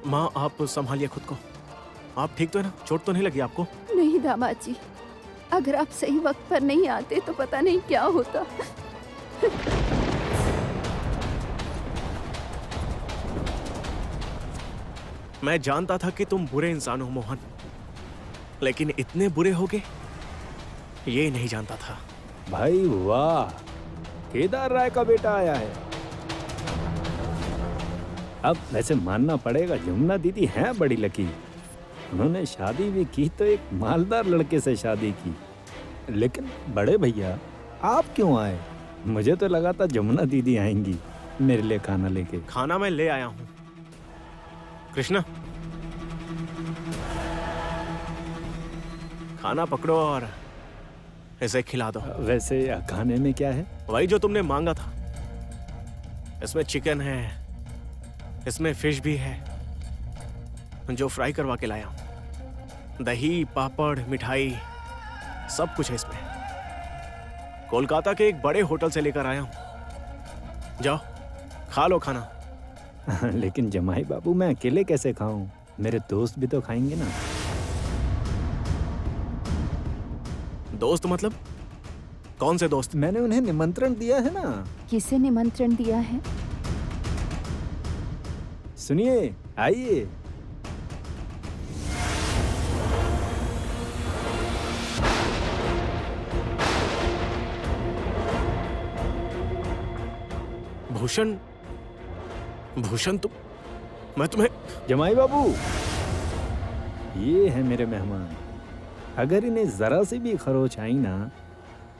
माँ आप संभालिए खुद को। आप ठीक तो है ना? चोट तो नहीं लगी आपको? नहीं दामाद जी, अगर आप सही वक्त पर नहीं आते तो पता नहीं क्या होता। मैं जानता था कि तुम बुरे इंसान हो मोहन, लेकिन इतने बुरे होगे ये नहीं जानता था। भाई वाह, केदार राय का बेटा आया है। अब वैसे मानना पड़ेगा, यमुना दीदी हैं बड़ी लकी। उन्होंने शादी भी की तो एक मालदार लड़के से शादी की। लेकिन बड़े भैया आप क्यों आए? मुझे तो लगा था यमुना दीदी आएंगी मेरे लिए खाना लेके। खाना मैं ले आया हूँ। कृष्णा, खाना पकड़ो और इसे खिला दो। वैसे खाने में क्या है? वही जो तुमने मांगा था। इसमें चिकन है, इसमें फिश भी है जो फ्राई करवा के लाया हूं। दही, पापड़, मिठाई सब कुछ है इसमें। कोलकाता के एक बड़े होटल से लेकर आया हूं। जाओ खा लो खाना। लेकिन जमाई बाबू मैं अकेले कैसे खाऊं? मेरे दोस्त भी तो खाएंगे ना। दोस्त मतलब? कौन से दोस्त? मैंने उन्हें निमंत्रण दिया है ना। किसे निमंत्रण दिया है? सुनिए, आइए। भूषण, भूषण मैं तुम्हें। जमाई बाबू, ये है मेरे मेहमान। अगर इन्हें जरा सी भी खरोच आई ना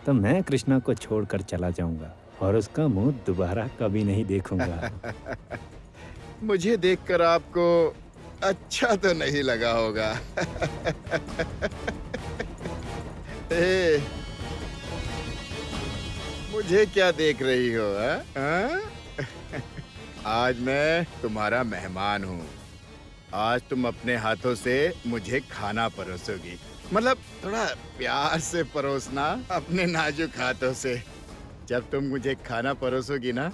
तो मैं कृष्णा को छोड़कर चला जाऊंगा और उसका मुंह दोबारा कभी नहीं देखूंगा। मुझे देखकर आपको अच्छा तो नहीं लगा होगा। ए, मुझे क्या देख रही हो? हाँ? आज मैं तुम्हारा मेहमान हूँ। आज तुम अपने हाथों से मुझे खाना परोसोगी। मतलब थोड़ा प्यार से परोसना अपने नाजुक हाथों से। जब तुम मुझे खाना परोसोगी ना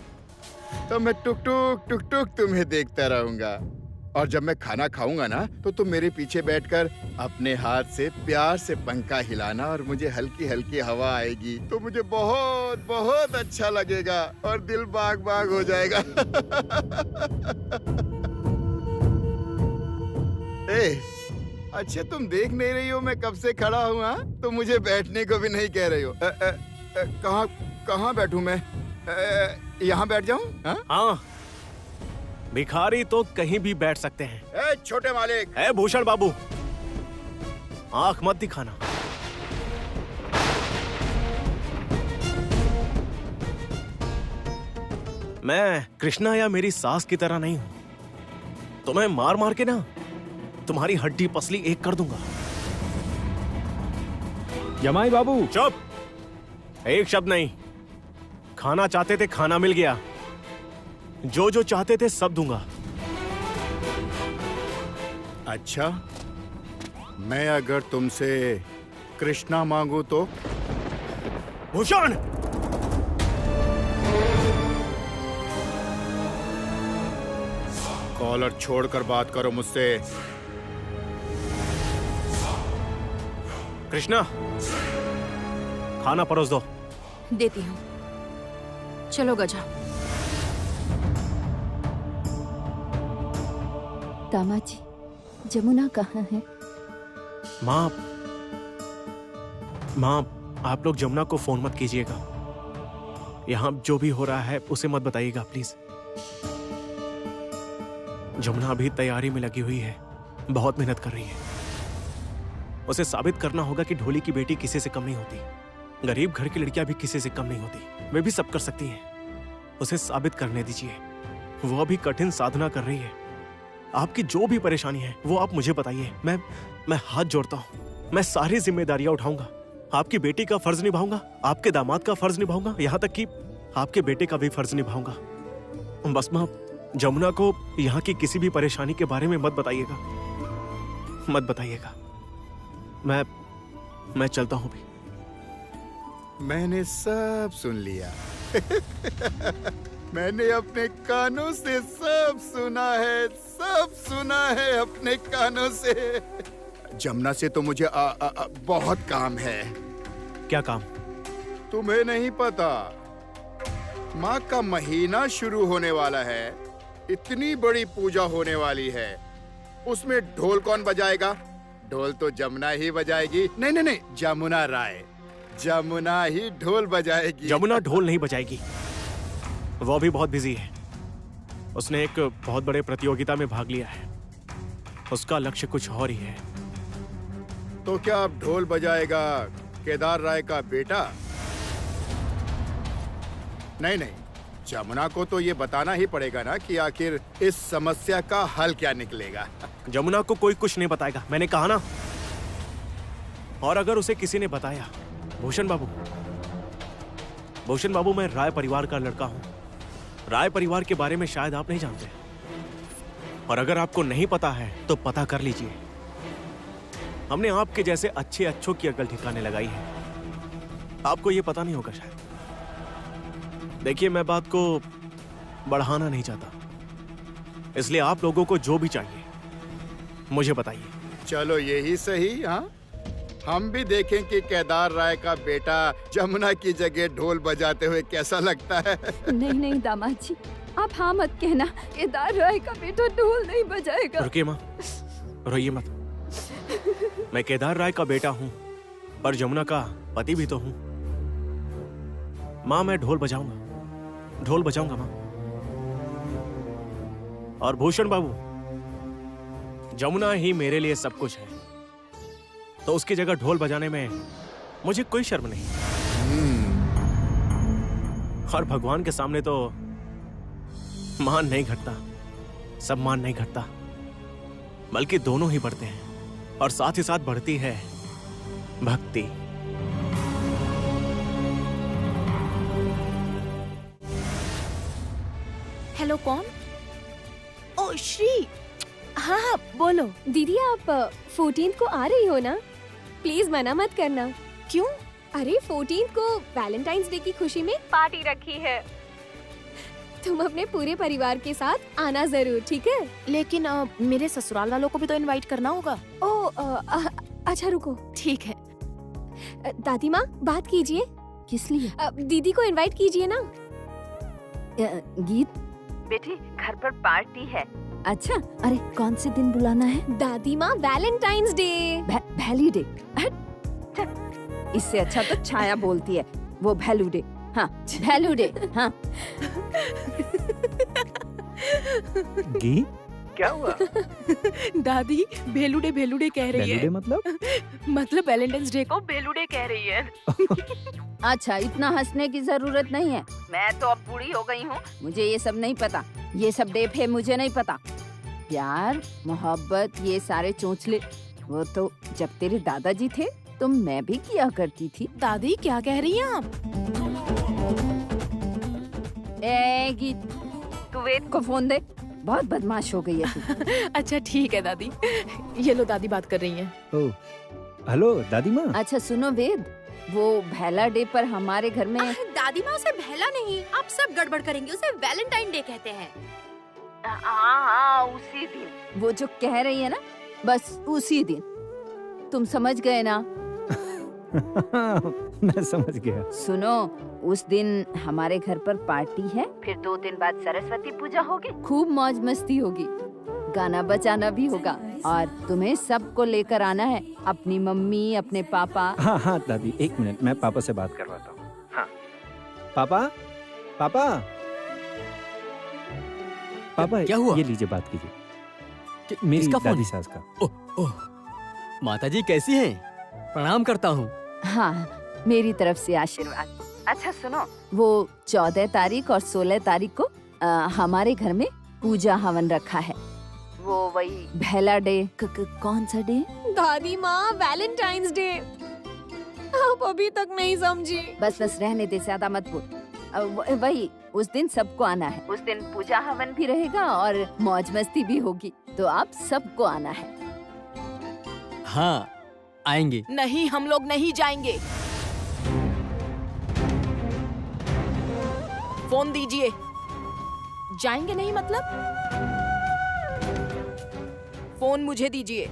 तो मैं टुक टुक टुक टुक तुम्हें देखता रहूंगा। और जब मैं खाना खाऊंगा ना तो तुम मेरे पीछे बैठकर अपने हाथ से प्यार से पंखा हिलाना और मुझे हल्की हल्की हवा आएगी तो मुझे बहुत बहुत अच्छा लगेगा और दिल बाग बाग हो जाएगा। ए, अच्छा तुम देख नहीं रही हो मैं कब से खड़ा हूँ? हाँ, तो मुझे बैठने को भी नहीं कह रही हो। कहाँ बैठूं मैं? यहाँ बैठ जाऊं? हाँ, भिखारी तो कहीं भी बैठ सकते हैं। ए, छोटे मालिक। ए भूषण बाबू, आंख मत दिखाना। मैं कृष्णा या मेरी सास की तरह नहीं हूं। तुम्हें मार मार के ना तुम्हारी हड्डी पसली एक कर दूंगा। जमाई बाबू चुप, एक शब्द नहीं। खाना चाहते थे, खाना मिल गया। जो जो चाहते थे सब दूंगा। अच्छा, मैं अगर तुमसे कृष्णा मांगू तो? भूषण, कॉलर छोड़कर बात करो मुझसे। कृष्णा, खाना परोस दो। देती हूँ। चलो गजा। दामाद जी, जमुना कहाँ है? माँ, आप लोग जमुना को फोन मत कीजिएगा। यहाँ जो भी हो रहा है उसे मत बताइएगा प्लीज। जमुना अभी तैयारी में लगी हुई है, बहुत मेहनत कर रही है। उसे साबित करना होगा कि ढोली की बेटी किसी से कम नहीं होती। गरीब घर की लड़कियां भी किसी से कम नहीं होती। वे भी सब कर सकती हैं। उसे साबित करने दीजिए। वो अभी कठिन साधना कर रही है। आपकी जो भी परेशानी है वो आप मुझे बताइए। मैं हाथ जोड़ता हूँ। मैं सारी जिम्मेदारियां उठाऊंगा। आपकी बेटी का फर्ज निभाऊंगा, आपके दामाद का फर्ज निभाऊंगा, यहाँ तक कि आपके बेटे का भी फर्ज निभाऊंगा। बस माँ, जमुना को यहाँ की किसी भी परेशानी के बारे में मत बताइएगा, मत बताइएगा। मैं चलता हूँ भी। मैंने सब सुन लिया। मैंने अपने कानों से सब सुना है अपने कानों से। जमुना से तो मुझे बहुत काम है। क्या काम? तुम्हें नहीं पता, माँ का महीना शुरू होने वाला है। इतनी बड़ी पूजा होने वाली है, उसमें ढोल कौन बजाएगा? ढोल तो जमुना ही बजाएगी। नहीं, जमुना ही ढोल बजाएगी। जमुना ढोल नहीं बजाएगी, वो भी बहुत बिजी है। उसने एक बहुत बड़े प्रतियोगिता में भाग लिया है, उसका लक्ष्य कुछ और ही है। तो क्या अब ढोल बजाएगा केदार राय का बेटा? नहीं, जमुना को तो ये बताना ही पड़ेगा ना कि आखिर इस समस्या का हल क्या निकलेगा। जमुना को कोई कुछ नहीं बताएगा, मैंने कहा ना। और अगर उसे किसी ने बताया, भूषण बाबू, मैं राय परिवार का लड़का हूं। राय परिवार के बारे में शायद आप नहीं जानते, और अगर आपको नहीं पता है तो पता कर लीजिए। हमने आपके जैसे अच्छों की अकल ठिकाने लगाई है, आपको ये पता नहीं होगा शायद। देखिए, मैं बात को बढ़ाना नहीं चाहता, इसलिए आप लोगों को जो भी चाहिए मुझे बताइए। चलो यही सही। हाँ, हम भी देखें कि केदार राय का बेटा जमुना की जगह ढोल बजाते हुए कैसा लगता है। नहीं दामाद जी, आप हाँ मत कहना। केदार राय का बेटा ढोल नहीं बजाएगा। रुकिए माँ, रोइए मत। मैं केदार राय का बेटा हूँ, पर जमुना का पति भी तो हूँ। माँ, मैं ढोल बजाऊंगा माँ। और भूषण बाबू, जमुना ही मेरे लिए सब कुछ है, तो उसकी जगह ढोल बजाने में मुझे कोई शर्म नहीं। और भगवान के सामने तो मान नहीं घटता, सम्मान नहीं घटता, बल्कि दोनों ही बढ़ते हैं, और साथ ही साथ बढ़ती है भक्ति। हेलो, कौन? ओ श्री। हाँ, बोलो। दीदी, आप 14th को आ रही हो ना? प्लीज मना मत करना। क्यों? अरे 14th को वैलेंटाइंस डे की खुशी में पार्टी रखी है। तुम अपने पूरे परिवार के साथ आना जरूर, ठीक है? लेकिन मेरे ससुराल वालों को भी तो इनवाइट करना होगा। अच्छा रुको। ठीक है। दादी माँ, बात कीजिए। किस लिए? दीदी को इनवाइट कीजिए ना। गीत बेटी, घर पर पार्टी है। अच्छा, अरे कौन से दिन बुलाना है? दादी माँ, वैलेंटाइंस डे। भैली डे? इससे अच्छा तो छाया बोलती है, वो भैलू डे। हाँ, भैलू डे। हाँ। गी? क्या हुआ? दादी भेलुडे कह रही है। मतलब वैलेंटाइंस डे को भेलुडे कह रही है। अच्छा, इतना हंसने की जरूरत नहीं है। मैं तो अब बूढ़ी हो गई हूँ, मुझे ये सब नहीं पता। ये सब डेप है, मुझे नहीं पता। प्यार, मोहब्बत, ये सारे चोंचले, वो तो जब तेरे दादाजी थे तो मैं भी किया करती थी। दादी, क्या कह रही हैं आप? गीत, तू वेद को फोन दे, बहुत बदमाश हो गई है तू। अच्छा ठीक है दादी। ये लो, दादी बात कर रही हैं। ओह, हेलो दादी माँ। अच्छा सुनो वेद, वो भैला डे पर हमारे घर में। दादी माँ, उसे भैला नहीं, आप सब गड़बड़ करेंगे, उसे वैलेंटाइन डे कहते हैं। हाँ, उसी दिन वो जो कह रही है ना, बस उसी दिन। तुम समझ गए ना? मैं समझ गया। सुनो, उस दिन हमारे घर पर पार्टी है, फिर 2 दिन बाद सरस्वती पूजा होगी, खूब मौज मस्ती होगी, गाना बजाना भी होगा, और तुम्हें सबको लेकर आना है, अपनी मम्मी, अपने पापा। हाँ दादी, 1 मिनट, मैं पापा से बात करवाता हूँ। हाँ, पापा, क्या हुआ? ये लीजिए, बात कीजिए। मेरी दादी सास का। ओह, माताजी कैसी हैं? प्रणाम करता हूँ। हाँ, मेरी तरफ से आशीर्वाद। अच्छा सुनो, वो 14 तारीख और 16 तारीख को हमारे घर में पूजा हवन रखा है। वो वही भैला डे। कौन सा डे? दादी माँ, वैलेंटाइंस डे। आप अभी तक नहीं समझी। बस रहने दे, ज्यादा मत बोल। वही, उस दिन सबको आना है। उस दिन पूजा हवन भी रहेगा और मौज मस्ती भी होगी, तो आप सबको आना है। हाँ, आएंगे। नहीं, हम लोग नहीं जाएंगे। फोन दीजिए। जाएंगे नहीं मतलब? फोन मुझे दीजिए।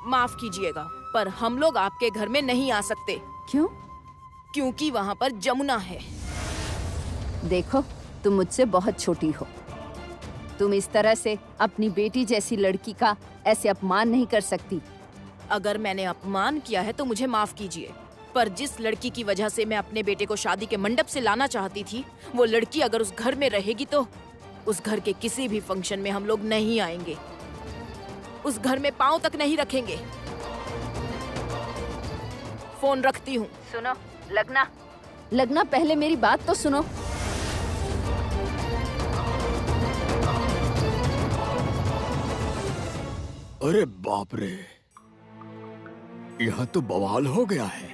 माफ कीजिएगा, पर हम लोग आपके घर में नहीं आ सकते। क्यों? क्योंकि वहाँ पर जमुना है। देखो, तुम मुझसे बहुत छोटी हो। तुम इस तरह से अपनी बेटी जैसी लड़की का ऐसे अपमान नहीं कर सकती। अगर मैंने अपमान किया है तो मुझे माफ कीजिए, पर जिस लड़की की वजह से मैं अपने बेटे को शादी के मंडप से लाना चाहती थी, वो लड़की अगर उस घर में रहेगी तो उस घर के किसी भी फंक्शन में हम लोग नहीं आएंगे, उस घर में पांव तक नहीं रखेंगे। फोन रखती हूँ। सुनो, लगना पहले मेरी बात तो सुनो। अरे बाप रे, यहाँ तो बवाल हो गया है।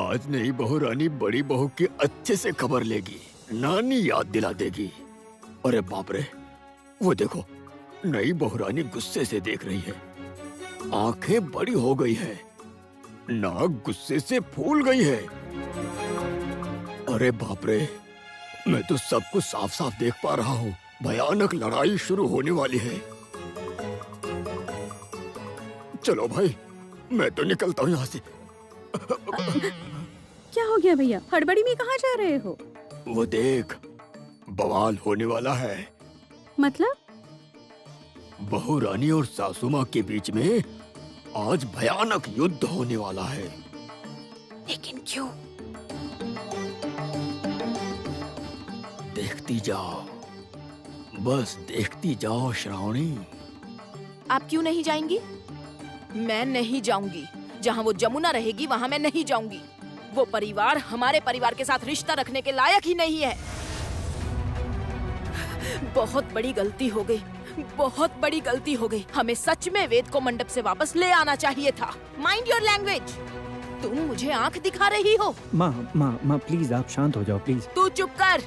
आज नई बहू रानी बड़ी बहू की अच्छे से खबर लेगी, नानी याद दिला देगी। अरे बाप रे, वो देखो, नई बहू रानी गुस्से से देख रही है, आंखें बड़ी हो गई है, नाक गुस्से से फूल गई है। अरे बाप रे, मैं तो सब कुछ साफ साफ देख पा रहा हूँ। भयानक लड़ाई शुरू होने वाली है। चलो भाई, मैं तो निकलता हूँ यहाँ से। क्या हो गया भैया? हड़बड़ी में कहाँ जा रहे हो? वो देख, बवाल होने वाला है। मतलब? बहू रानी और सासू माँ के बीच में आज भयानक युद्ध होने वाला है। लेकिन क्यों? देखती जाओ, बस देखती जाओ श्रावणी। आप क्यों नहीं जाएंगी? मैं नहीं जाऊंगी। जहाँ वो जमुना रहेगी वहाँ मैं नहीं जाऊंगी। वो परिवार हमारे परिवार के साथ रिश्ता रखने के लायक ही नहीं है। बहुत बड़ी गलती हो गई, बहुत बड़ी गलती हो गई। हमें सच में वेद को मंडप से वापस ले आना चाहिए था। Mind your language. तुम मुझे आंख दिखा रही हो। माँ प्लीज आप शांत हो जाओ प्लीज। तू चुप कर।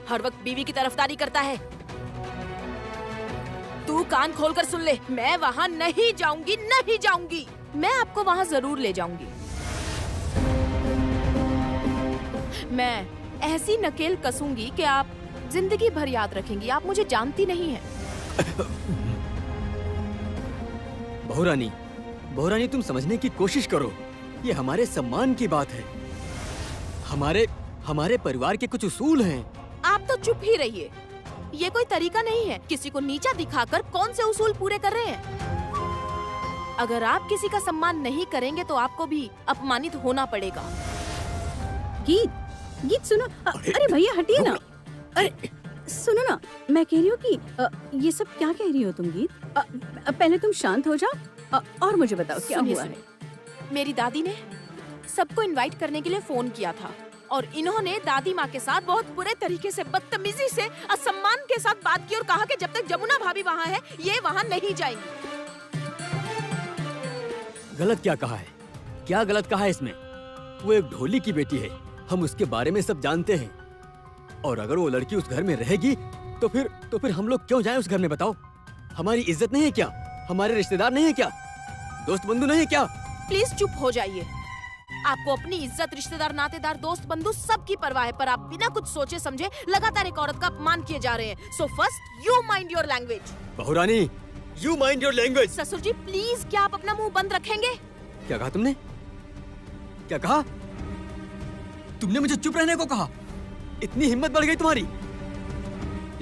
हर वक्त बीवी की तरफदारी करता है। तू कान खोलकर सुन ले, मैं वहाँ नहीं जाऊंगी, नहीं जाऊंगी। मैं आपको वहाँ जरूर ले जाऊंगी। मैं ऐसी नकेल कसूंगी कि आप जिंदगी भर याद रखेंगी। आप मुझे जानती नहीं हैं। बहू रानी, तुम समझने की कोशिश करो। ये हमारे सम्मान की बात है। हमारे परिवार के कुछ उसूल हैं। आप तो चुप ही रहिए। ये कोई तरीका नहीं है। किसी को नीचा दिखाकर कौन से उसूल पूरे कर रहे हैं? अगर आप किसी का सम्मान नहीं करेंगे तो आपको भी अपमानित होना पड़ेगा। गीत सुनो। अरे भैया हटिए ना। अरे सुनो ना, मैं कह रही हूँ कि ये सब क्या कह रही हो तुम गीत? पहले तुम शांत हो जाओ और मुझे बताओ क्या हुआ है। मेरी दादी ने सबको इनवाइट करने के लिए फोन किया था और इन्होंने दादी माँ के साथ बहुत बुरे तरीके से, बदतमीजी से, असम्मान के साथ बात की और कहा कि जब तक जमुना भाभी वहाँ है ये वहाँ नहीं जाएंगी। गलत क्या कहा है? क्या गलत कहा है इसमें? वो एक ढोली की बेटी है, हम उसके बारे में सब जानते हैं। और अगर वो लड़की उस घर में रहेगी तो फिर हम लोग क्यों जाएं उस घर में? बताओ, हमारी इज्जत नहीं है क्या? हमारे रिश्तेदार नहीं है क्या? दोस्त बंधु नहीं है क्या? प्लीज चुप हो जाइए। आपको अपनी इज्जत, रिश्तेदार, नातेदार, दोस्त बंधु सब की परवाह है, पर आप बिना कुछ सोचे समझे लगातार एक औरत का अपमान किए जा रहे हैं। So first you mind your language. बहू रानी, यू माइंड योर लैंग्वेज। ससुर जी प्लीज, क्या आप अपना मुंह बंद रखेंगे? क्या कहा तुमने? क्या कहा? तुमने मुझे चुप रहने को कहा? इतनी हिम्मत बढ़ गई तुम्हारी?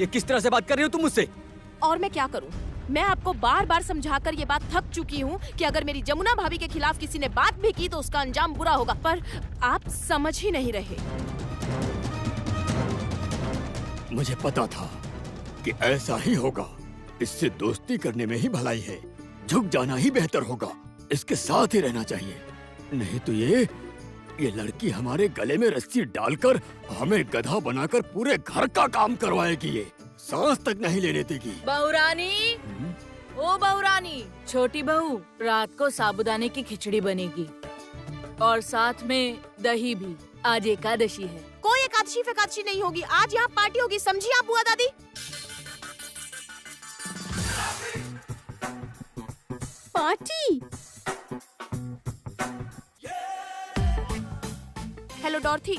ये किस तरह से बात कर रही हो तुम मुझसे? और मैं क्या करूं? मैं आपको बार बार समझाकर ये बात थक चुकी हूँ कि अगर मेरी जमुना भाभी के खिलाफ किसी ने बात भी की तो उसका अंजाम बुरा होगा, पर आप समझ ही नहीं रहे। मुझे पता था कि ऐसा ही होगा। इससे दोस्ती करने में ही भलाई है। झुक जाना ही बेहतर होगा। इसके साथ ही रहना चाहिए, नहीं तो ये लड़की हमारे गले में रस्सी डालकर हमें गधा बनाकर पूरे घर का काम करवाएगी। ये सांस तक नहीं लेने देगी। बहू रानी, ओ बहू रानी, छोटी बहू, रात को साबूदाने की खिचड़ी बनेगी और साथ में दही भी। आज एकादशी है। कोई एकादशी फेकादशी नहीं होगी। आज यहाँ पार्टी होगी, समझी आप बुआ दादी? पार्टी? हेलो डॉर्थी,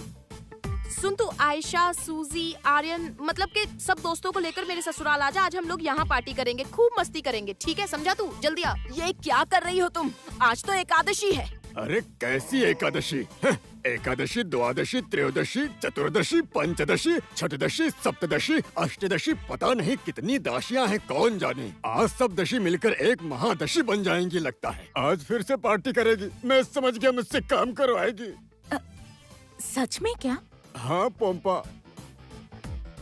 सुन तू, आयशा, सूजी, आर्यन, मतलब के सब दोस्तों को लेकर मेरे ससुराल आजा। आज हम लोग यहाँ पार्टी करेंगे, खूब मस्ती करेंगे, ठीक है? समझा तू? जल्दी आ। ये क्या कर रही हो तुम? आज तो एकादशी है। अरे कैसी एकादशी? एकादशी, द्वादशी, त्रयोदशी, चतुर्दशी, पंचदशी, छठदशी, सप्तदशी, अष्टदशी, पता नहीं कितनी दाशियां हैं, कौन जाने। आज सब दशी मिलकर एक महादशी बन जाएंगी लगता है। आज फिर से पार्टी करेगी। मैं समझ गया, मुझसे काम करवाएगी। सच में क्या? हाँ पोम्पा।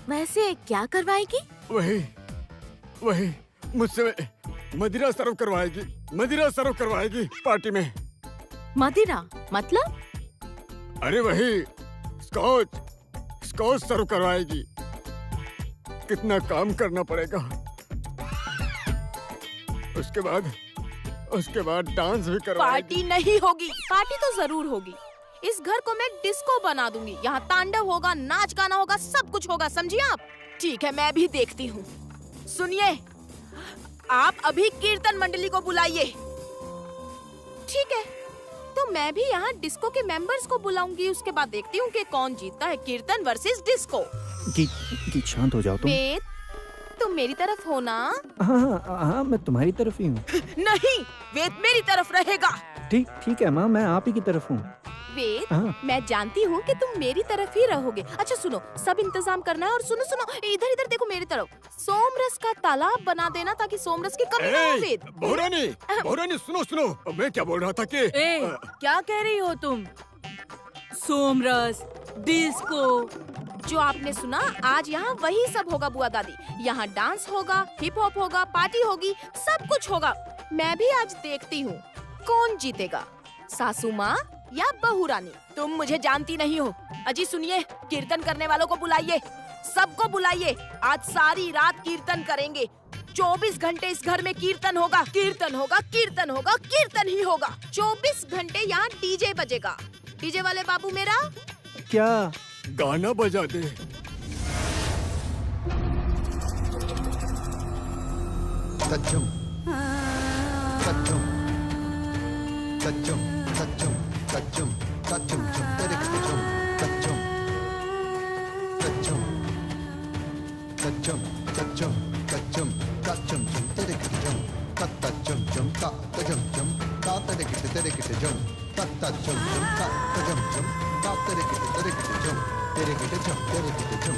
वैसे क्या करवाएगी? वही मुझसे मदिरा सर्व करवाएगी। मदिरा सर्व करवाएगी पार्टी में। मदिरा मतलब? अरे वही स्कॉच सर्व करवाएगी। कितना काम करना पड़ेगा। उसके बाद डांस भी करवाएगी। पार्टी नहीं होगी। पार्टी तो जरूर होगी। इस घर को मैं डिस्को बना दूंगी। यहाँ तांडव होगा, नाच गाना होगा, सब कुछ होगा, समझिए आप? ठीक है, मैं भी देखती हूँ। सुनिए, आप अभी कीर्तन मंडली को बुलाइए। ठीक है, तो मैं भी यहाँ डिस्को के मेंबर्स को बुलाऊंगी। उसके बाद देखती हूँ कि कौन जीतता है, कीर्तन वर्सेस डिस्को। गीत शांत हो जाओ तुम। वेद, तुम मेरी तरफ हो ना? हाँ, मैं तुम्हारी तरफ ही हूँ। नहीं, वेद मेरी तरफ रहेगा। ठीक है माँ, मैं आप ही की तरफ हूँ। वेद, मैं जानती हूँ कि तुम मेरी तरफ ही रहोगे। अच्छा सुनो, सब इंतजाम करना है। और सुनो इधर देखो मेरी तरफ। सोमरस का तालाब बना देना ताकि सोमरस की कमी ना हो। वेद, बहुरानी सुनो, मैं क्या बोल रहा था कि क्या कह रही हो तुम? सोमरस, डिस्को, जो आपने सुना, आज यहाँ वही सब होगा बुआ दादी। यहाँ डांस होगा, हिप हॉप होगा, पार्टी होगी, सब कुछ होगा। मैं भी आज देखती हूँ कौन जीतेगा, सासू माँ या बहू रानी। तुम मुझे जानती नहीं हो। अजी सुनिए, कीर्तन करने वालों को बुलाइए, सबको बुलाइए। आज सारी रात कीर्तन करेंगे। 24 घंटे इस घर में कीर्तन होगा, कीर्तन होगा, कीर्तन होगा, कीर्तन ही होगा। 24 घंटे यहाँ डीजे बजेगा। डीजे वाले बाबू मेरा क्या गाना बजा दे। सच्चम सच्चम सच्चम सच्चम सच्चम सच्चम तेरे सच्चम सच्चम सच्चम सच्चम सच्चम सच्चम सच्चम तेरे सच्चम सच्चम जम का तजम जम का तेरे जम सच्चम जम का तजम जम का तेरे जम जम तेरे जम तेरे जम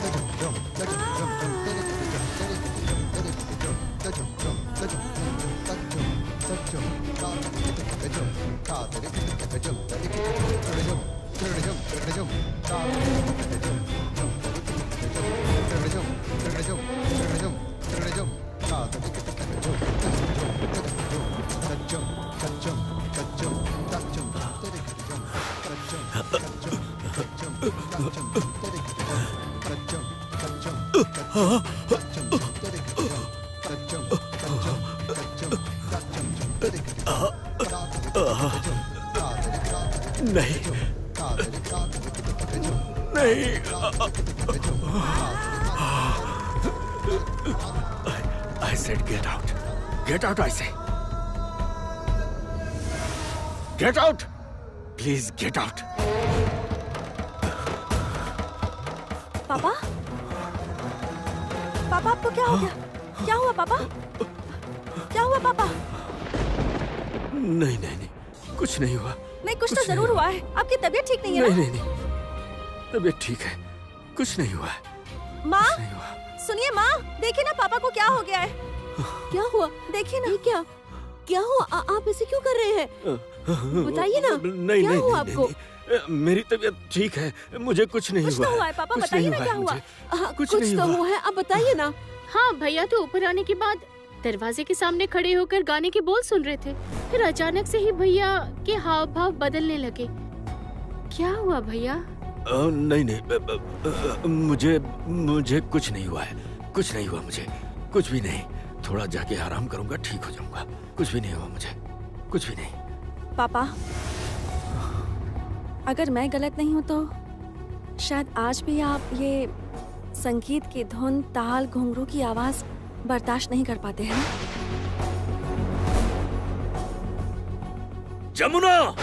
तजम जम तजम जम जम तेरे जम तेरे जम तजम जम तजम सच्चम सच्चम का तेरे जम का तेरे जम तेरे जम तेरे जम तेरे जम का तेरे जम जम तेरे जम तेरे जम तेरे जम तेरे जम का तेरे जम सच्चम सच्चम सच्चम सच्चम तेरे जम सच्चम सच्चम सच्चम सच्चम तेरे जम सच्चम सच्चम सच्चम तेरे जम सच्चम सच्चम सच्चम सच्चम तेरे नहीं I said get out. Get out, I say. Get out. Please get out. पापा, पापा आपको क्या हो गया? क्या हुआ पापा? क्या हुआ पापा? नहीं, कुछ नहीं हुआ। नहीं, कुछ तो जरूर हुआ है। आपकी तबीयत ठीक नहीं है? नहीं, तबीयत ठीक है, कुछ नहीं हुआ है। माँ, सुनिए माँ, देखिए ना पापा को क्या हो गया है। क्या हुआ? देखिए ना। क्या हुआ? आप ऐसे क्यों कर रहे हैं? बताइए ना। नहीं, क्या हुआ आपको? मेरी तबीयत ठीक है, मुझे कुछ नहीं हुआ। कुछ तो हुआ है पापा, बताइए ना क्या हुआ? कुछ तो हुआ है, अब बताइए ना। हाँ भैया तो ऊपर आने के बाद दरवाजे के सामने खड़े होकर गाने के बोल सुन रहे थे। फिर अचानक से ही भैया के हाव भाव बदलने लगे। क्या हुआ भैया? नहीं, मुझे कुछ नहीं हुआ है। कुछ नहीं हुआ मुझे, कुछ भी नहीं। थोड़ा जाके आराम करूंगा, ठीक हो जाऊंगा। कुछ भी नहीं हुआ मुझे, कुछ भी नहीं। पापा, अगर मैं गलत नहीं हूँ तो शायद आज भी आप ये संगीत की धुन, ताल, घुंघरू की आवाज बर्दाश्त नहीं कर पाते हैं। जमुना,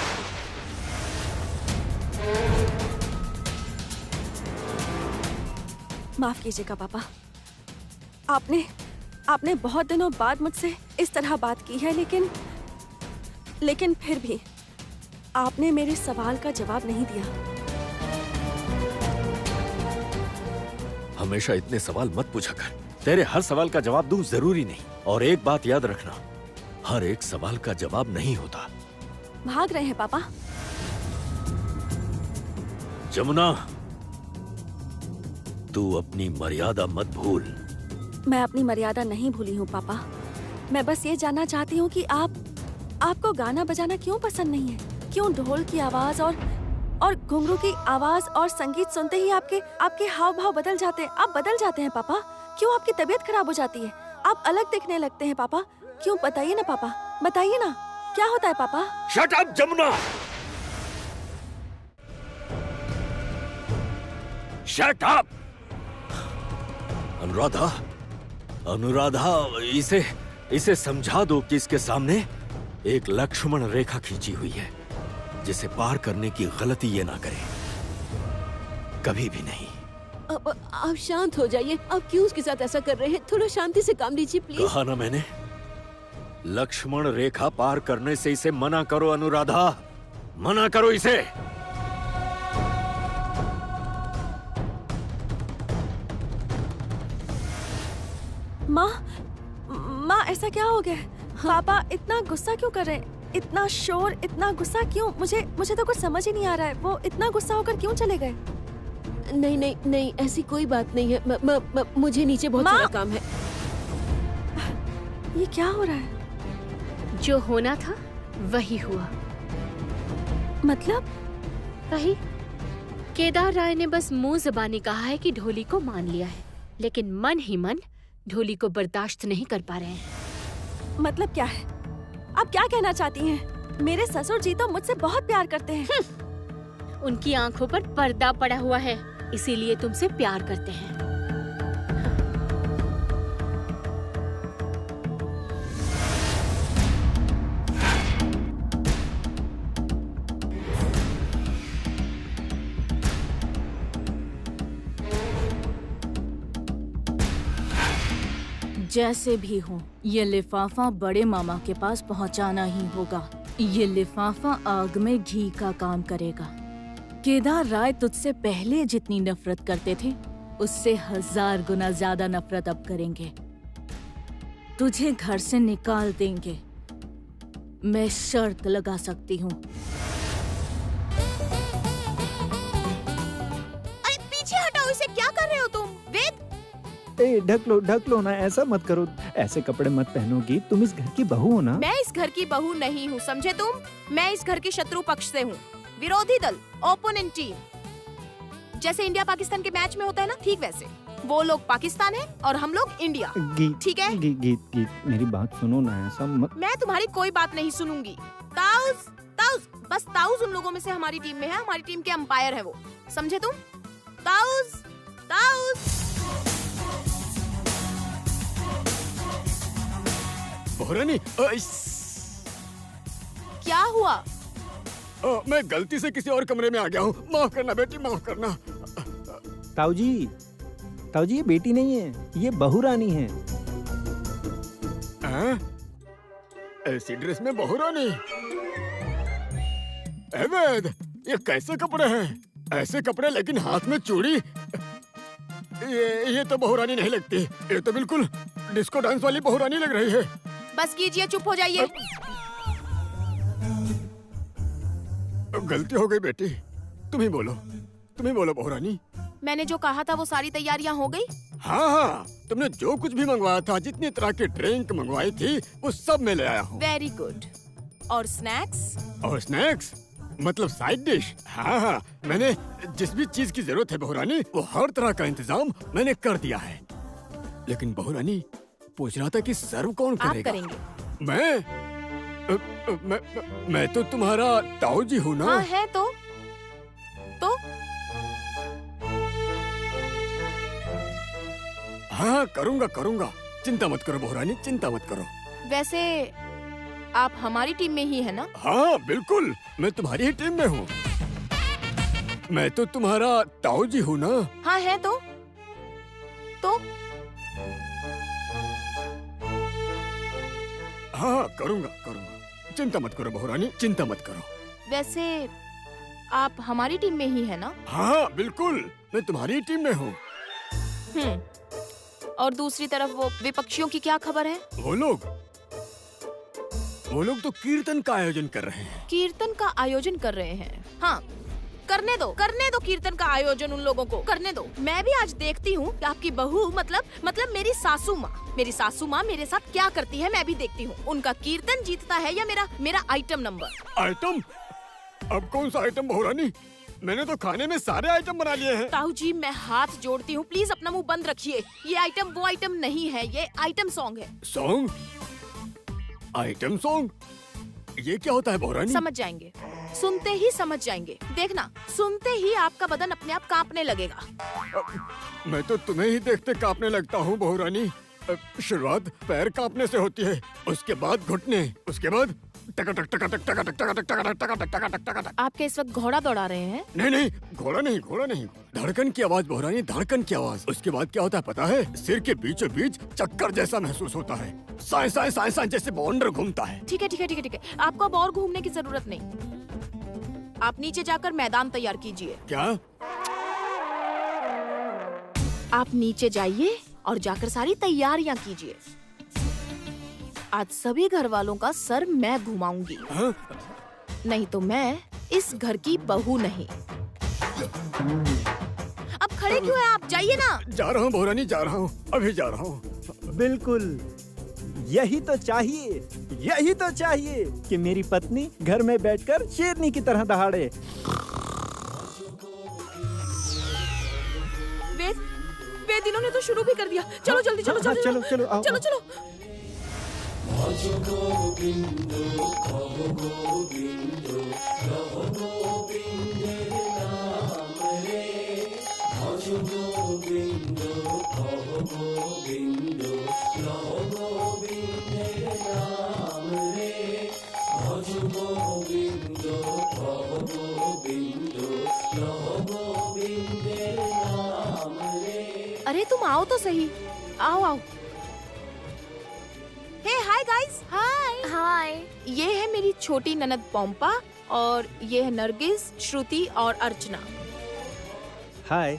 माफ कीजिएगा पापा, आपने बहुत दिनों बाद मुझसे इस तरह बात की है, लेकिन फिर भी आपने मेरे सवाल का जवाब नहीं दिया। हमेशा इतने सवाल मत पूछा कर। तेरे हर सवाल का जवाब दूं जरूरी नहीं। और एक बात याद रखना, हर एक सवाल का जवाब नहीं होता। भाग रहे हैं पापा? जमुना, तू अपनी मर्यादा मत भूल। मैं अपनी मर्यादा नहीं भूली हूँ पापा। मैं बस ये जानना चाहती हूँ कि आपको गाना बजाना क्यों पसंद नहीं है? क्यों ढोल की आवाज और घुंघरू की आवाज और संगीत सुनते ही आपके हाव भाव बदल जाते हैं? आप बदल जाते हैं पापा। क्यों आपकी तबीयत खराब हो जाती है? आप अलग दिखने लगते हैं पापा। क्यों? बताइए ना पापा, बताइए ना, क्या होता है पापा? Shut up Jamuna, shut up. Anuradha, इसे समझा दो कि इसके सामने एक लक्ष्मण रेखा खींची हुई है, जिसे पार करने की गलती ये ना करे, कभी भी नहीं। अब आप शांत हो जाइए। आप क्यों उसके साथ ऐसा कर रहे हैं? थोड़ा शांति से काम लीजिए प्लीज। कहा ना मैंने, लक्ष्मण रेखा पार करने से इसे मना करो अनुराधा, मना करो इसे। माँ, ऐसा क्या हो गया? पापा इतना गुस्सा क्यों कर रहे हैं? इतना शोर, इतना गुस्सा क्यों? मुझे तो कुछ समझ ही नहीं आ रहा है। वो इतना गुस्सा होकर क्यों चले गए? नहीं, ऐसी कोई बात नहीं है। मुझे नीचे बहुत सारा काम है। ये क्या हो रहा है? जो होना था वही हुआ। मतलब? वही, केदार राय ने बस मुंह ज़बानी कहा है कि ढोली को मान लिया है, लेकिन मन ही मन ढोली को बर्दाश्त नहीं कर पा रहे हैं। मतलब क्या है? आप क्या कहना चाहती हैं? मेरे ससुर जी तो मुझसे बहुत प्यार करते हैं। उनकी आंखों पर पर्दा पड़ा हुआ है, इसीलिए तुमसे प्यार करते हैं। जैसे भी हो, ये लिफाफा बड़े मामा के पास पहुंचाना ही होगा। ये लिफाफा आग में घी का काम करेगा। केदार राय तुझसे पहले जितनी नफरत करते थे, उससे 1000 गुना ज्यादा नफरत अब करेंगे। तुझे घर से निकाल देंगे। मैं शर्त लगा सकती हूँ। अरे पीछे हटाओ इसे, क्या कर रहे हो तुम? वेद, ढक लो ना, ऐसा मत करो। ऐसे कपड़े मत पहनोगी, तुम इस घर की बहू हो ना। मैं इस घर की बहू नहीं हूँ, समझे तुम? मैं इस घर के शत्रु पक्ष से हूँ, विरोधी दल, ओपोनेंट टीम। जैसे इंडिया पाकिस्तान के मैच में होता है ना, ठीक वैसे। वो लोग पाकिस्तान है और हम लोग इंडिया, ठीक है? गीत, मेरी बात सुनो ना, ऐसा मत। मैं तुम्हारी कोई बात नहीं सुनूंगी। ताउस, बस ताउस उन लोगों में से हमारी टीम में है। हमारी टीम के अंपायर है वो, समझे तुम? ताउस। बहुरानी, क्या हुआ? मैं गलती से किसी और कमरे में आ गया हूँ, माफ करना बेटी, माफ करना। ताऊ जी, ये बेटी नहीं है, ये बहुरानी है। ऐसी ड्रेस में बहुरानी? वैद, ये कैसे कपड़े हैं? ऐसे कपड़े लेकिन हाथ में चूड़ी, ये तो बहुरानी नहीं लगती। ये तो बिल्कुल डिस्को डांस वाली बहुरानी लग रही है। बस कीजिए, चुप हो जाइए। गलती हो गई बेटी, तुम ही बोलो बहुरानी। मैंने जो कहा था वो सारी तैयारियां हो गई? हाँ, तुमने जो कुछ भी मंगवाया था, जितनी तरह की ड्रिंक मंगवाई थी, वो सब मैं ले आया हूँ। Very good. और स्नैक्स? और स्नैक्स मतलब साइड डिश? हाँ, मैंने जिस भी चीज की जरूरत है बहुरानी, वो हर तरह का इंतजाम मैंने कर दिया है। लेकिन बहुरानी, पूछ रहा था कि सर्व कौन करेगा? आप करेंगे। मैं तो तुम्हारा ताऊ जी हूँ ना। हाँ है तो? हाँ, करूँगा। चिंता मत करो बहुरानी, चिंता मत करो। वैसे आप हमारी टीम में ही है ना? हाँ बिल्कुल, मैं तुम्हारी ही टीम में हूँ। मैं तो तुम्हारा ताऊ जी हूँ ना। हाँ है तो? तो हाँ, करूँगा। चिंता मत करो बहुरानी, चिंता मत करो। वैसे आप हमारी टीम में ही है ना? हाँ बिल्कुल, मैं तुम्हारी टीम में हूँ। और दूसरी तरफ वो विपक्षियों की क्या खबर है? वो लोग तो कीर्तन का आयोजन कर रहे हैं। कीर्तन का आयोजन कर रहे हैं? हाँ, करने दो कीर्तन का आयोजन उन लोगों को, करने दो। मैं भी आज देखती हूँ कि आपकी बहू मतलब मेरी सासू माँ मेरे साथ क्या करती है, मैं भी देखती हूँ। उनका कीर्तन जीतता है या मेरा आइटम नंबर। आइटम? अब कौन सा आइटम बहुरानी? मैंने तो खाने में सारे आइटम बना लिए हैं। ताऊ जी, मैं हाथ जोड़ती हूँ, प्लीज अपना मुंह बंद रखिए। ये आइटम वो आइटम नहीं है, ये आइटम सॉन्ग है। सॉन्ग? Item song? ये क्या होता है बहुरानी? समझ जाएंगे, सुनते ही समझ जाएंगे। देखना, सुनते ही आपका बदन अपने आप कांपने लगेगा। मैं तो तुम्हें ही देखते कांपने लगता हूँ बहुरानी। शुरुआत पैर कांपने से होती है, उसके बाद घुटने, उसके बाद आपके इस वक्त घोड़ा दौड़ा रहे हैं? नहीं, घोड़ा नहीं, धड़कन की आवाज बहुरानी, धड़कन की आवाज। उसके बाद क्या होता है पता है? सिर के बीचों बीच चक्कर जैसा महसूस होता है, साए जैसे बॉन्डर घूमता है। ठीक है, आपको अब और घूमने की जरूरत नहीं। आप नीचे जाकर मैदान तैयार कीजिए। क्या? आप नीचे जाइए और जाकर सारी तैयारियां कीजिए। आज सभी घर वालों का सर मैं घुमाऊंगी। नहीं तो मैं इस घर की बहू नहीं। अब खड़े क्यों हैं आप? जाइए ना। जा रहा हूँ बहुरानी, जा रहा हूँ, अभी जा रहा हूँ। बिल्कुल, यही तो चाहिए कि मेरी पत्नी घर में बैठकर शेरनी की तरह दहाड़े। वेद इन्होंने तो शुरू भी कर दिया। चलो जल्दी, चलो। अरे तुम आओ तो सही, आओ। हे हाय गाइस। हाय। ये है मेरी छोटी ननद पोम्पा और ये है नरगिस, श्रुति और अर्चना। हाय।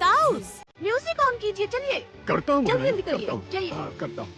ताऊस, म्यूजिक ऑन कीजिए, चलिए। करता हूँ, जल्दी करिए, जाइए। करता हूँ।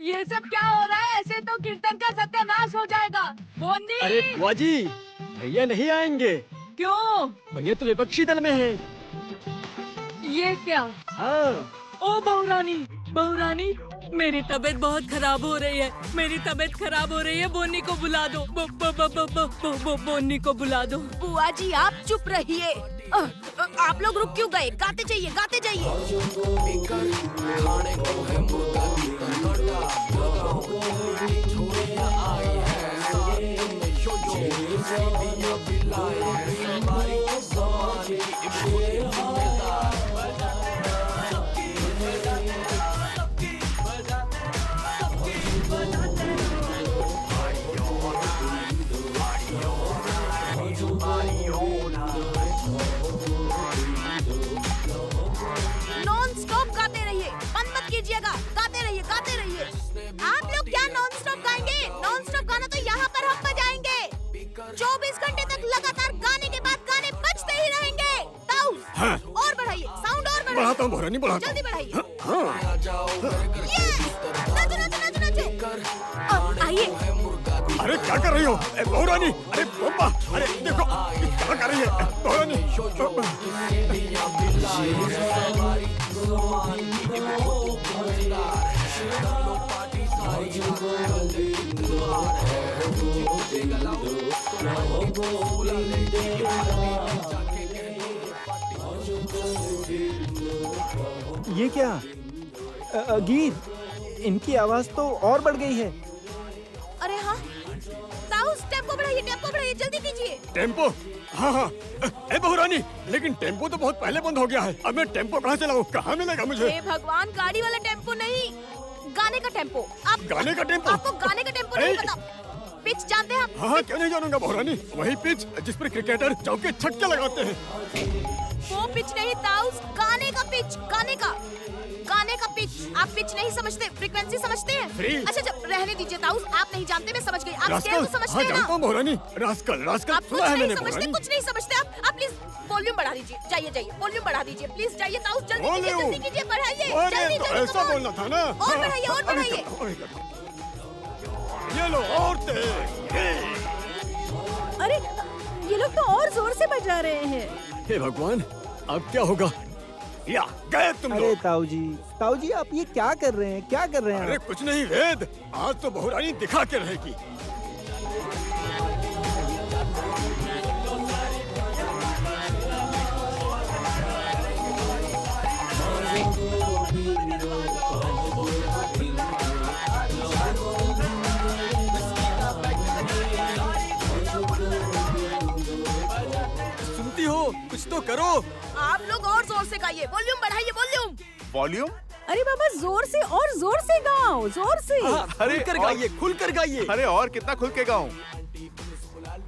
ये सब क्या हो रहा है? ऐसे तो कीर्तन का सत्यानाश हो जाएगा। बोंदी! अरे बुआ जी, भैया नहीं आएंगे। क्यों? भैया तो विपक्षी दल में हैं। ये क्या? हाँ। ओ बहुरानी, मेरी तबीयत बहुत खराब हो रही है। बोनी को बुला दो। बोनी को बुला दो। बुआ जी आप चुप रहिए। आप लोग रुक क्यों गए? गाते जाइए। गाते रहिए। आप लोग क्या नॉन स्टॉप गाएंगे? नॉन स्टॉप गाना तो यहाँ पर हम बजाएंगे। 24 घंटे तक लगातार गाने के बाद गाने बजते ही रहेंगे। ताऊ, हाँ। और बढ़ाइए, साउंड और बढ़ाइए। बढ़ाता हूँ बहुरानी, बढ़ाता हूँ। जल्दी बढ़ाइए। हाँ। नचो। आइए। अरे क्या कर रही हो बहुरानी? अरे पोम्पा, अरे देखो क्या कर रही है बहुरानी? ये क्या गीत, इनकी आवाज तो और बढ़ गई है। अरे हाँ, ताऊस टेम्पो बढ़ाइए, जल्दी कीजिए। टेम्पो? हाँ हाँ। ए बहुरानी, लेकिन टेम्पो तो बहुत पहले बंद हो गया है। अब मैं टेम्पो कहाँ से लाऊं? कहाँ मिलेगा मुझे? हे भगवान, गाड़ी वाला टेम्पो नहीं, गाने का टेम्पो। आप गाने का टेम्पो? आपको गाने का टेम्पो नहीं पता? पिच जानते हैं आप? हाँ, क्यों नहीं जानूंगा बहुरानी। वही पिच जिस पर क्रिकेटर चौके छक्के लगाते हैं। वो पिच नहीं ताऊस, गाने का पिच, गाने का पिच। आप पिच नहीं समझते, फ्रीक्वेंसी समझते हैं? अच्छा जब रहने दीजिए ताऊस, आप नहीं जानते, मैं समझ गई। आप स्केल तो समझते हैं ना? जानता हूँ बहुरानी। रास्कल आप कुछ नहीं समझते, कुछ नहीं समझते आप प्लीज वॉल्यूम बढ़ा दीजिए। जाइए, वॉल्यूम बढ़ा दीजिए प्लीज। जाइए ताऊस, जल्दी कीजिए, बढ़ाइए जल्दी। ऐसा बोलना था ना। और बढ़ाइए। ये लो और तेज। अरे ये लोग तो और जोर से बजा रहे हैं। हे भगवान, अब क्या होगा? या गए तुम लोग। अरे ताऊ जी आप ये क्या कर रहे हैं? क्या कर रहे हैं? अरे कुछ नहीं वेद, आज तो बहुरानी दिखा के रहेगी। सुनती हो? कुछ तो करो। आप लोग और जोर से गाइए, वॉल्यूम बढ़ाइए, वॉल्यूम? अरे बाबा जोर से और जोर से गाओ, जोर से। खुलकर गाइए। अरे और कितना खुल के गाऊं?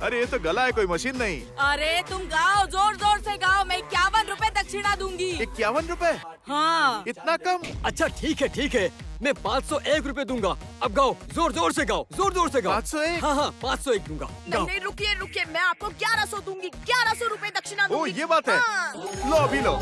अरे ये तो गला है, कोई मशीन नहीं। अरे तुम गाओ, जोर जोर से गाओ। मैं 51 रुपए दक्षिणा दूंगी। 51 रुपए? हाँ। इतना कम? अच्छा ठीक है, मैं 501 रुपए दूंगा। अब गाओ, जोर जोर से गाओ, जोर जोर से गाओ। 501? हाँ 501 दूंगा। नहीं, रुकिए, मैं आपको 1100 दूंगी, 1100 रुपए दक्षिणा दूंगी। ओ ये बात है। लो अभी लो।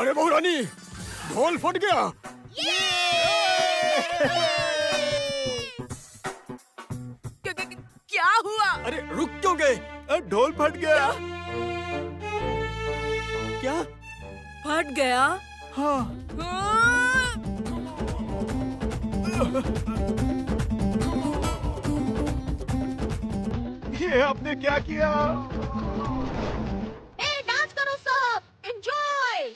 अरे बहुरानी, ढोल फट गया। क्या हुआ? अरे रुक क्यों गए? ढोल फट गया। क्या फट गया? हाँ। ये आपने क्या किया? डांस करो सब, एंजॉय।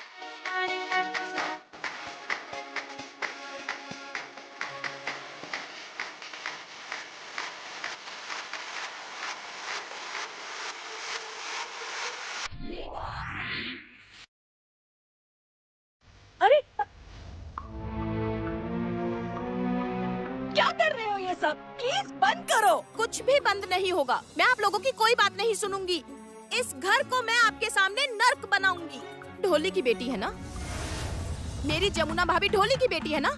अरे क्या कर रहे हो ये सब? प्लीज बंद करो। कुछ भी बंद नहीं होगा। मैं आप लोगों की कोई बात नहीं सुनूंगी। इस घर को मैं आपके सामने नर्क बनाऊंगी। ढोली की बेटी है ना मेरी जमुना भाभी, ढोली की बेटी है ना।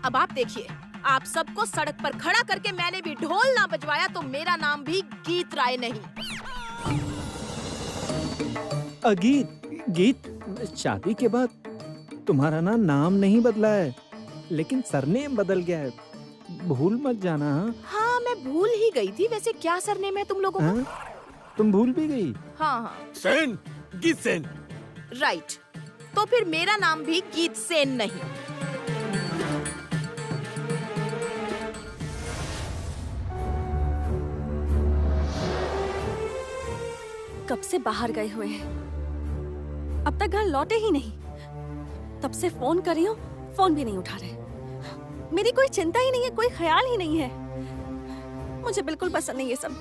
अब आप देखिए, आप सबको सड़क पर खड़ा करके मैंने भी ढोल ना बजवाया तो मेरा नाम भी गीत राय नहीं। गीत, शादी के बाद तुम्हारा नाम नहीं बदला है, लेकिन सरनेम बदल गया है। भूल मत जाना। हाँ मैं भूल ही गई थी। वैसे क्या सरनेम है तुम लोगों का? तुम भूल भी गई? हाँ। सेन, गीत सेन। राइट, तो फिर मेरा नाम भी गीत सेन नहीं। कब से बाहर गए हुए हैं, अब तक घर लौटे ही नहीं। तब से फोन कर रही हूँ, फोन भी नहीं उठा रहे। मेरी कोई चिंता ही नहीं है, कोई ख्याल ही नहीं है। मुझे बिल्कुल पसंद नहीं ये सब।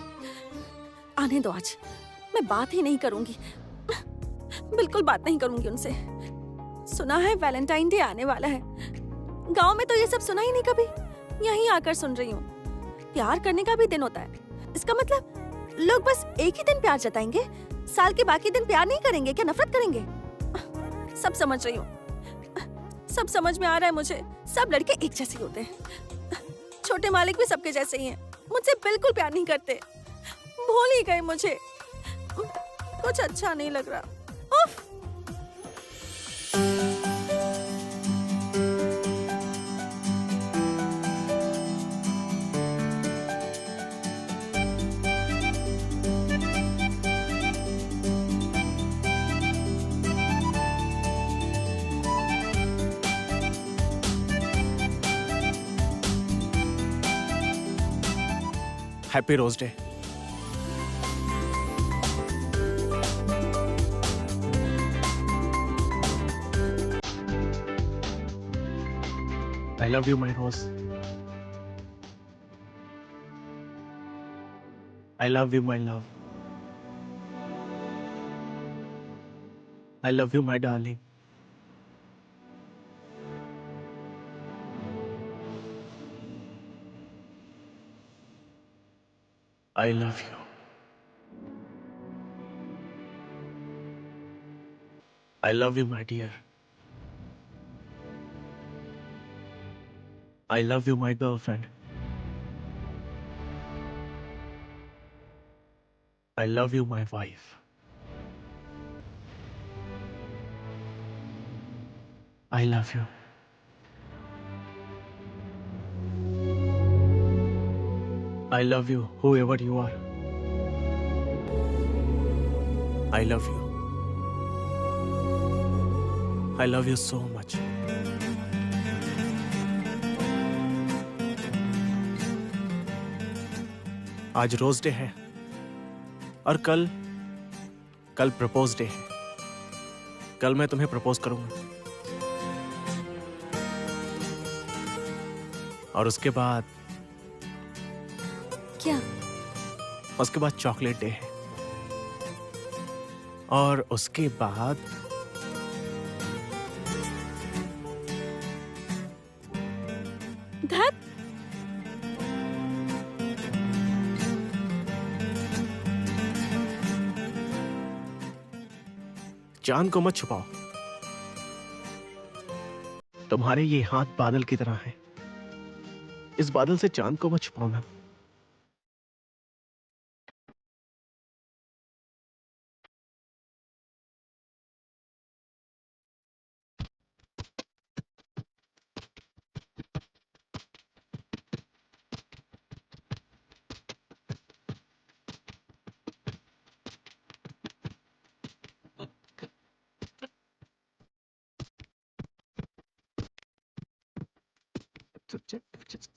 आने दो, आज मैं बात ही नहीं करूंगी, बिल्कुल बात नहीं करूंगी उनसे। सुना है वैलेंटाइन डे आने वाला है, गांव में तो ये सब सुना ही नहीं कभी, यहीं आकर सुन रही हूँ। प्यार करने का भी दिन होता है, इसका मतलब लोग बस एक ही दिन प्यार जताएंगे, साल के बाकी दिन प्यार नहीं करेंगे क्या, नफरत करेंगे? सब समझ रही हूँ, सब समझ में आ रहा है मुझे। सब लड़के एक जैसे होते हैं, छोटे मालिक भी सबके जैसे ही हैं, मुझसे बिल्कुल प्यार नहीं करते, भूल ही गए मुझे। कुछ अच्छा नहीं लग रहा। उफ! Happy rose day. I love you, my rose. I love you, my love. I love you, my darling. I love you. I love you, my dear. I love you, my girlfriend. I love you, my wife. I love you. I love you, whoever you are. I love you. I love you so much. आज rose day है और कल propose day है। कल मैं तुम्हें propose करूंगा और उसके बाद क्या? उसके बाद चॉकलेट डे है और उसके बाद धत! चांद को मत छुपाओ, तुम्हारे ये हाथ बादल की तरह हैं। इस बादल से चांद को मत छुपाओ ना। Just